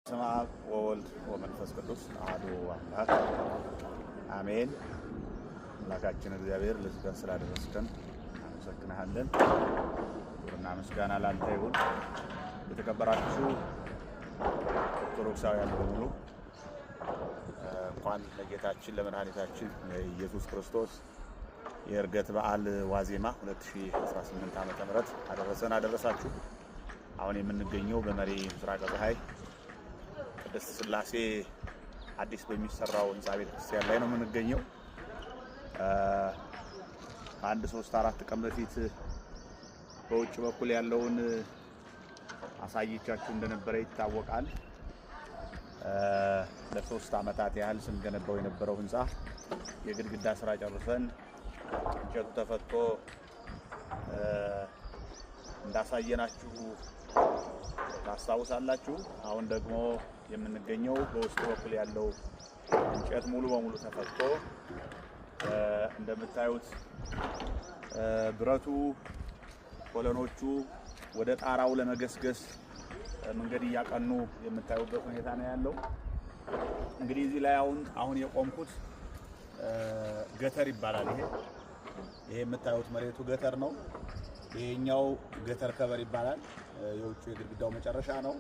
በስመ አብ ወወልድ ወመንፈስ ቅዱስ አሐዱ አምላክ አሜን። አምላካችን እግዚአብሔር ለዚህ ቀን ስላደረስከን እናመሰግናለን። ክብርና ምስጋና ላንተ ይሁን። የተከበራችሁ ኦርቶዶክሳውያን በሙሉ እንኳን ለጌታችን ለመድኃኒታችን ኢየሱስ ክርስቶስ የዕርገት በዓል ዋዜማ 2018 ዓመተ ምህረት አደረሰን አደረሳችሁ። አሁን የምንገኘው በመሪ ምስራቀ ፀሐይ ቅድስት ሥላሴ አዲስ በሚሰራው ህንጻ ቤተክርስቲያን ላይ ነው የምንገኘው። አንድ 3-4 ቀን በፊት በውጭ በኩል ያለውን አሳይቻችሁ እንደነበረ ይታወቃል። ለ3 ዓመታት ያህል ስንገነባው የነበረው ህንጻ የግድግዳ ስራ ጨርሰን እንጨቱ ተፈቶ እንዳሳየናችሁ ታስታውሳላችሁ። አሁን ደግሞ የምንገኘው በውስጥ በኩል ያለው እንጨት ሙሉ በሙሉ ተፈቶ እንደምታዩት ብረቱ ኮለኖቹ ወደ ጣራው ለመገስገስ መንገድ እያቀኑ የምታዩበት ሁኔታ ነው ያለው። እንግዲህ እዚህ ላይ አሁን የቆምኩት ገተር ይባላል። ይሄ የምታዩት መሬቱ ገተር ነው። ይሄኛው ገተር ከበር ይባላል። የውጭ የግድግዳው መጨረሻ ነው።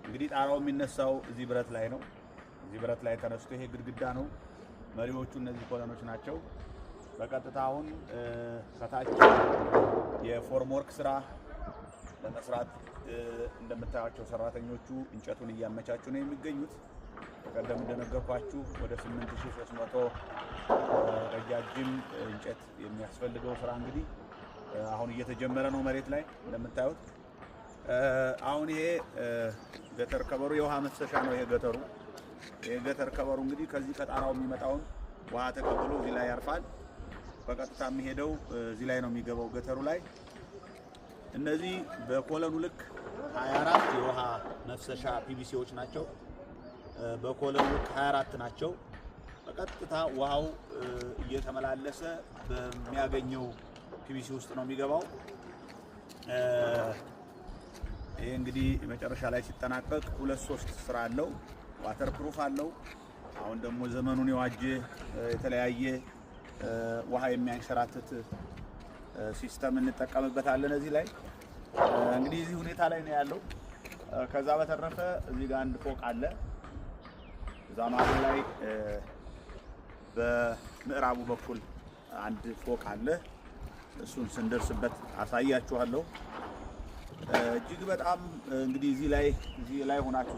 እንግዲህ ጣራው የሚነሳው እዚህ ብረት ላይ ነው። እዚህ ብረት ላይ ተነስቶ ይሄ ግድግዳ ነው። መሪዎቹ እነዚህ ኮለኖች ናቸው። በቀጥታ አሁን ከታች የፎርም ወርክ ስራ ለመስራት እንደምታዩቸው ሰራተኞቹ እንጨቱን እያመቻቹ ነው የሚገኙት። በቀደም እንደነገርኳችሁ ወደ 8300 ረጃጅም እንጨት የሚያስፈልገው ስራ እንግዲህ አሁን እየተጀመረ ነው። መሬት ላይ እንደምታዩት አሁን ይሄ ገተር ከበሩ የውሃ መፍሰሻ ነው። ይሄ ገተር ከበሩ እንግዲህ ከዚህ ከጣራው የሚመጣውን ውሃ ተቀብሎ እዚህ ላይ ያርፋል። በቀጥታ የሚሄደው እዚህ ላይ ነው የሚገባው ገተሩ ላይ። እነዚህ በኮለኑ ልክ 24 የውሃ መፍሰሻ ፒቪሲዎች ናቸው። በኮለኑ ልክ 24 ናቸው። በቀጥታ ውሃው እየተመላለሰ በሚያገኘው ፒቪሲ ውስጥ ነው የሚገባው። ይሄ እንግዲህ መጨረሻ ላይ ሲጠናቀቅ 2-3 ስራ አለው። ዋተር ፕሩፍ አለው። አሁን ደግሞ ዘመኑን የዋጀ የተለያየ ውሃ የሚያንሸራትት ሲስተም እንጠቀምበታለን እዚህ ላይ። እንግዲህ እዚህ ሁኔታ ላይ ነው ያለው። ከዛ በተረፈ እዚህ ጋር አንድ ፎቅ አለ። እዛ መሀል ላይ በምዕራቡ በኩል አንድ ፎቅ አለ። እሱን ስንደርስበት አሳያችኋለሁ። እጅግ በጣም እንግዲህ እዚህ ላይ ሆናችሁ